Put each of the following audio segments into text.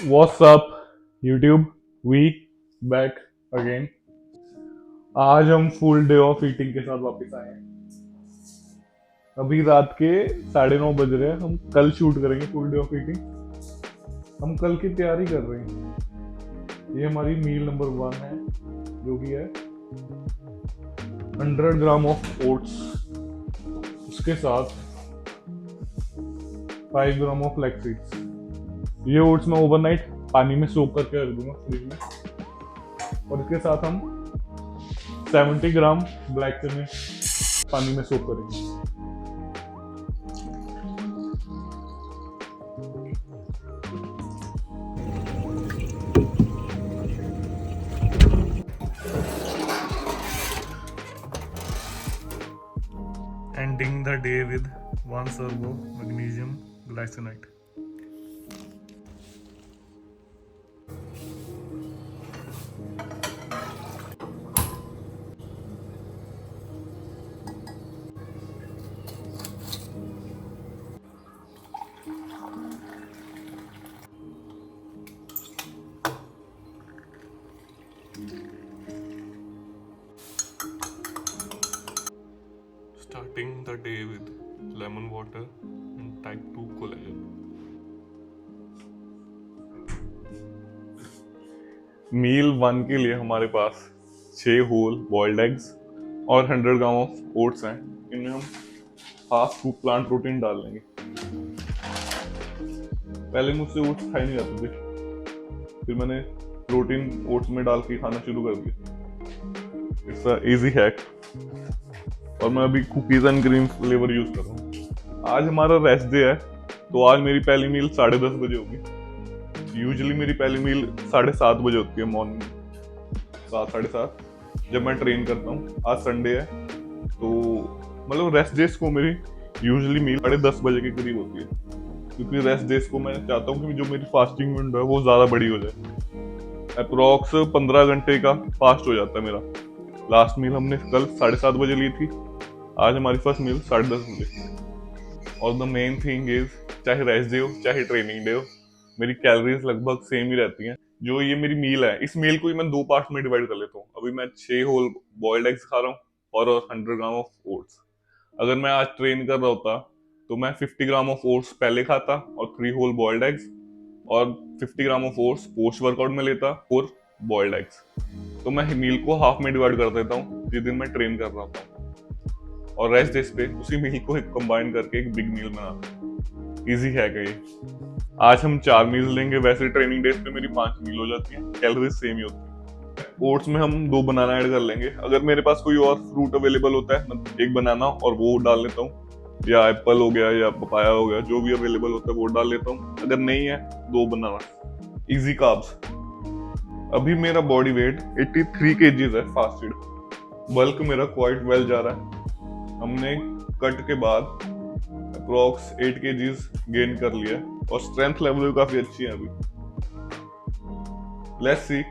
What's up, YouTube? We back again. आज हम full day of eating के साथ वापस आए हैं। अभी रात के 9:30 बज रहे हैं। हम कल शूट करेंगे फुल डे ऑफ ईटिंग। हम कल की तैयारी कर रहे हैं। ये हमारी मील नंबर 1 है, जो कि है 100 ग्राम ऑफ ओट्स। उसके साथ 5 ग्राम ऑफ फ्लैक्स सीड्स। ये ओट्स मैं ओवरनाइट पानी में सोक करके रख दूंगा फ्रिज में। और इसके साथ हम 70 ग्राम ब्लैक चने पानी में सोक करेंगे। Ending the day with 1 servo magnesium glycinate. Starting the day with lemon water and type 2 collagen. मील 1 के लिए हमारे पास 6 होल बॉइल्ड एग्स और 100 ग्राम ऑफ ओट्स हैं। इनमें हम हाफ स्कूप प्लांट प्रोटीन डाल लेंगे। पहले मुझसे ओट्स खाए नहीं जाते थे, फिर मैंने प्रोटीन ओट्स में डाल के खाना शुरू कर दिया। It's a easy hack. और मैं अभी cookies and cream flavour use कर रहा हूँ। आज हमारा रेस्ट डे है, तो आज मेरी पहली मील 10:30 बजे होगी। यूजुअली मेरी पहली मील 7:30 बजे होती है, मॉर्निंग 7-7:30, जब मैं ट्रेन करता हूँ। आज संडे है, तो मतलब रेस्ट डेज को मेरी यूजुअली मील 10:30 बजे के करीब होती है, क्योंकि रेस्ट डेज को मैं चाहता हूँ कि जो मेरी फास्टिंग विंडो है वो ज्यादा बड़ी हो जाए। अप्रोक्स 15 घंटे का फास्ट हो जाता है मेरा। लास्ट मील हमने कल 7:30 बजे ली थी, आज हमारी फर्स्ट मील 10:30 बजे। और द मेन थिंग इज, चाहे रेस्ट डे हो चाहे ट्रेनिंग डे हो, मेरी कैलोरीज लगभग सेम ही रहती हैं। जो ये मेरी मील है, इस मील को ही मैं 2 पार्ट में डिवाइड कर लेता हूँ। अभी मैं 6 होल बॉइल्ड एग्स खा रहा हूँ और 100 ग्राम ऑफ ओट्स। अगर मैं आज ट्रेन कर रहा होता तो मैं 50 ग्राम ऑफ ओट्स पहले खाता और 3 होल बॉइल्ड एग्स, और 50 gram of oats post workout में लेता और बॉइल्ड एग्स। तो मैं मील को हाफ में डिवाइड कर देता हूँ जिस दिन मैं ट्रेन कर रहा होता हूँ, और रेस्ट डेज पे उसी मील को एक कंबाइन करके एक बिग मील बनाता। इजी है क्या ये? आज हम 4 मील लेंगे, वैसे ट्रेनिंग डेज पे मेरी 5 मील हो जाती है, कैलोरीज सेम ही होती है। ओट्स में हम 2 बनाना ऐड कर लेंगे। अगर मेरे पास कोई और फ्रूट अवेलेबल होता है, मैं एक बनाना और वो डाल लेता हूँ, या एप्पल हो गया या पपाया हो गया, जो भी अवेलेबल होता है वो डाल लेता हूँ। अगर नहीं है, 2 बनाना। Easy carbs. अभी मेरा बॉडी वेट 83 केजीज है फास्टेड। बल्क मेरा क्वाइट वेल जा रहा है। हमने कट के बाद अप्रोक्स 8 केजीज गेन कर लिया, और स्ट्रेंथ लेवल भी काफी अच्छी है अभी। Let's see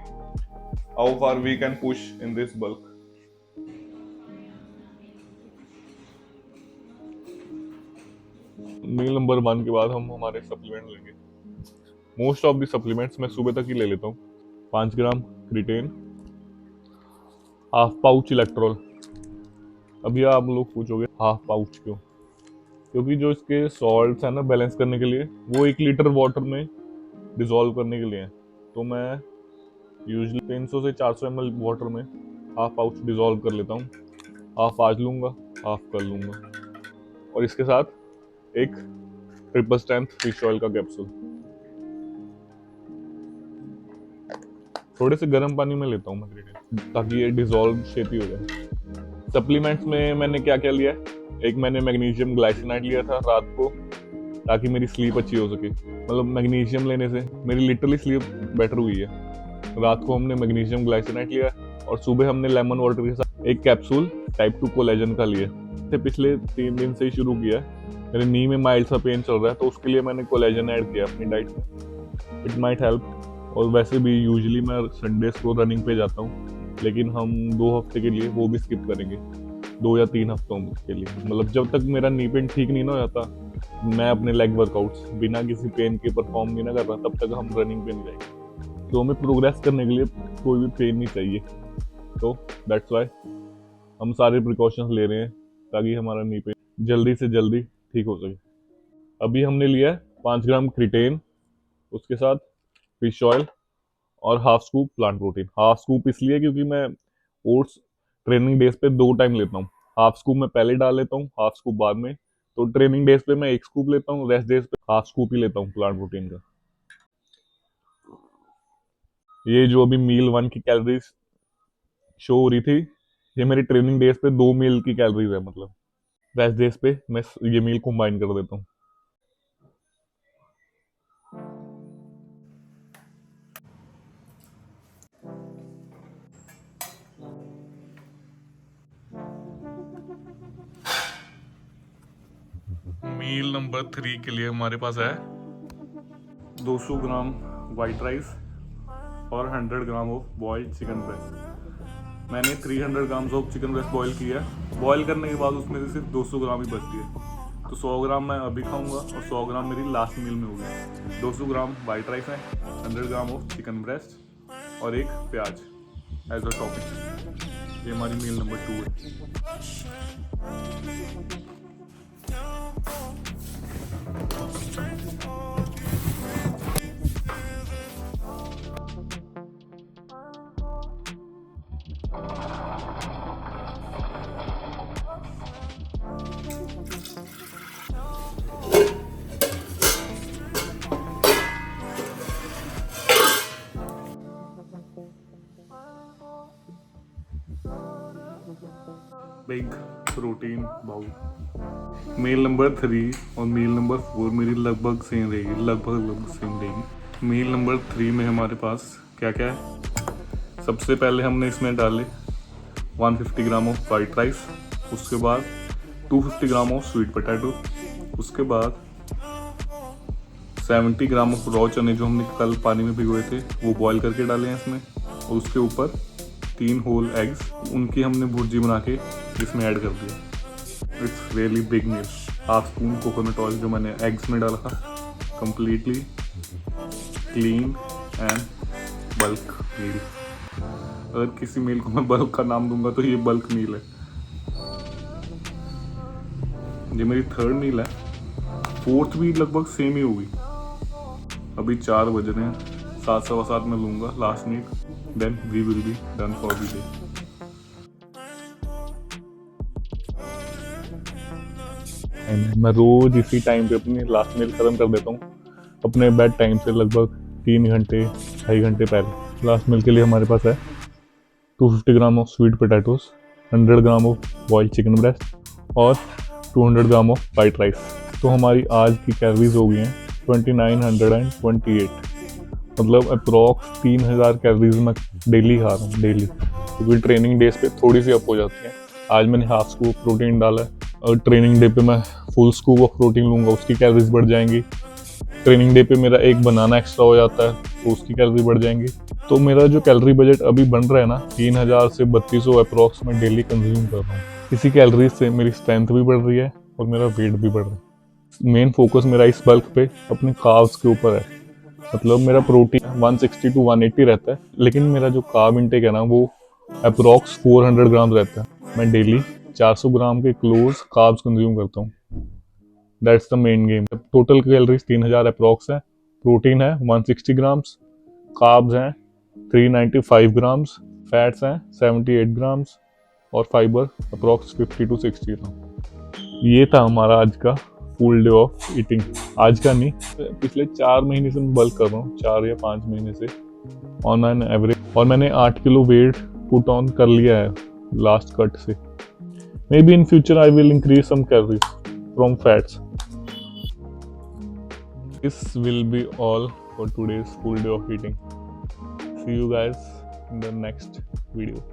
how far we can push in this bulk. Meal number 1 के बाद हम हमारे सप्लीमेंट लेंगे। मोस्ट ऑफ द सप्लीमेंट्स मैं सुबह तक ही ले लेता हूँ। 5 ग्राम क्रिटेन, हाफ पाउच इलेक्ट्रोल। अभी आप लोग पूछोगे हाफ पाउच क्यों? क्योंकि जो इसके सॉल्ट्स है ना, बैलेंस करने के लिए, वो 1 लीटर वाटर में डिसॉल्व करने के लिए है। तो मैं यूजुअली 300 से 400 ml वाटर में हाफ पाउच डिसॉल्व कर लेता हूँ। हाफ आज लूंगा, हाफ कल लूंगा। और इसके साथ एक ट्रिपल स्ट्रेंथ फिश ऑयल का कैप्सूल। थोड़े से गर्म पानी में लेता हूँ मैं क्रिएटिन, ताकि ये डिसॉल्व छेती हो जाए। सप्लीमेंट्स में मैंने क्या क्या लिया है? एक मैंने मैग्नीशियम ग्लाइसिनाइड लिया था रात को, ताकि मेरी स्लीप अच्छी हो सके। मतलब मैग्नीशियम लेने से मेरी लिटरली स्लीप बेटर हुई है। रात को हमने मैग्नीशियम ग्लाइसिनाइड लिया, और सुबह हमने लेमन वाटर के साथ एक कैप्सूल टाइप 2 कोलेजन का लिया। पिछले 3 दिन से ही शुरू किया है। मेरे नी में माइल्ड सा पेन चल रहा है, तो उसके लिए मैंने कोलेजन ऐड किया अपनी डाइट में। It might help. और वैसे भी यूजुअली मैं संडेज को रनिंग पे जाता हूँ, लेकिन हम 2 हफ्ते के लिए वो भी स्किप करेंगे, 2 या 3 हफ्तों के लिए। मतलब जब तक मेरा नी पेन ठीक नहीं ना हो जाता, मैं अपने लेग वर्कआउट्स बिना किसी पेन के परफॉर्म नहीं ना कर रहा, तब तक हम रनिंग पे नहीं जाएंगे। तो हमें प्रोग्रेस करने के लिए कोई भी पेन नहीं चाहिए। तो दैट्स वाई हम सारे प्रिकॉशंस ले रहे हैं ताकि हमारा नी पेन जल्दी से जल्दी ठीक हो सके। अभी हमने लिया है 5 ग्राम क्रिटेन, उसके साथ फिश ऑयल और half scoop plant protein. Half scoop इसलिए क्योंकि मैं ओट्स ट्रेनिंग डेज पे 2 टाइम लेता हूँ। हाफ स्कूप मैं पहले डाल लेता हूँ, हाफ स्कूप बाद में। तो ट्रेनिंग डेज पे मैं 1 स्कूप लेता हूँ, रेस्ट डेज पे हाफ स्कूप ही लेता हूँ प्लांट प्रोटीन का। ये जो अभी मील 1 की कैलोरीज शो हो रही थी, ये मेरी ट्रेनिंग डेज पे 2 मील की कैलोरीज है। मतलब रेस्ट डेज पे मैं ये मील कंबाइन कर देता हूँ। मील नंबर 3 के लिए हमारे पास है 200 ग्राम वाइट राइस और 100 gram of boiled chicken breast. मैंने 300 grams of chicken breast boil किया है। बॉईल करने के बाद उसमें से सिर्फ 200 ग्राम ही बचती है। तो 100 ग्राम मैं अभी खाऊंगा और 100 ग्राम मेरी लास्ट मील में होगी। 200 ग्राम वाइट राइस है, 100 ग्राम ऑफ चिकन ब्रेस्ट और एक प्याज एज अ टॉपिंग। ये हमारी मील नंबर 2 है। Big protein bowl. Meal number 3 और मील नंबर 4 मेरी लगभग सेम रहेगी, लगभग सेम रहेगी। मील नंबर 3 में हमारे पास क्या क्या है। सबसे पहले हमने इसमें डाले 150 ग्राम ऑफ वाइट राइस, उसके बाद 250 ग्राम ऑफ स्वीट पोटैटो, उसके बाद 70 ग्राम ऑफ रॉ चने जो हमने कल पानी में भिगोए थे वो बॉईल करके डाले हैं इसमें। और उसके ऊपर 3 होल एग्स, उनकी हमने भुर्जी बना के इसमें ऐड कर दिया। It's really big meal. Half spoon coconut oil जो मैंने एग्स में डाला था, completely clean and bulk meal. अगर किसी मील को मैं बल्क का नाम दूंगा तो ये बल्क मील है। ये मेरी 3rd मील है। 4th भी लगभग सेम ही होगी। अभी 4 बज रहे हैं, 7:15 में लूंगा last meal, then we will be done for the day. मैं रोज इसी टाइम पे अपनी लास्ट मील खत्म कर देता हूँ, अपने बेड टाइम से लगभग 3 घंटे 2.5 घंटे पहले। लास्ट मील के लिए हमारे पास है 250 gram of sweet potatoes, 100 gram of boiled chicken breast और 200 ग्राम ऑफ वाइट राइस। तो हमारी आज की कैलोरीज हो गई हैं 2928। मतलब अप्रॉक्स 3000 कैलोरीज मैं डेली खा रहा हूँ, डेली। क्योंकि ट्रेनिंग डेज पे थोड़ी सी अप हो जाती है। आज मैंने हाफ स्कूप प्रोटीन डाला है और ट्रेनिंग डे पे मैं फुल स्कूप ऑफ प्रोटीन लूँगा, उसकी कैलोरीज बढ़ जाएंगी। ट्रेनिंग डे पे मेरा एक बनाना एक्स्ट्रा हो जाता है तो उसकी कैलोरी बढ़ जाएंगी। तो मेरा जो कैलोरी बजट अभी बन रहा है ना, 3000 से 3200 अप्रॉक्स मैं डेली कंज्यूम कर रहा हूँ। इसी कैलोरीज से मेरी स्ट्रेंथ भी बढ़ रही है और मेरा वेट भी बढ़ रहा है। मेन फोकस मेरा इस बल्क पे अपने कार्ब्स के ऊपर है। मतलब मेरा प्रोटीन 160 to 180 रहता है, लेकिन मेरा जो कार्ब इंटेक है ना वो अप्रॉक्स 400 ग्राम रहता है। मैं डेली 400 ग्राम के क्लोज कार्ब्स कंज्यूम करता हूँ। That's the main game. Total calories 3000 approx है। प्रोटीन है 160 ग्राम्स, कार्ब्स हैं 395 ग्राम्स, फैट्स हैं 78 ग्राम्स और फाइबर अप्रॉक्स 50 to 60 ग्राम। ये था हमारा आज का फुल डे ऑफ ईटिंग। आज का नहीं, पिछले 4 महीने से मैं बल्क कर रहा हूँ, 4 या 5 महीने से ऑन एन एवरेज। और मैंने 8 किलो वेट पुट ऑन कर लिया है लास्ट कट से। Maybe in future I will increase some calories from fats. This will be all for today's full day of eating. See you guys in the next video.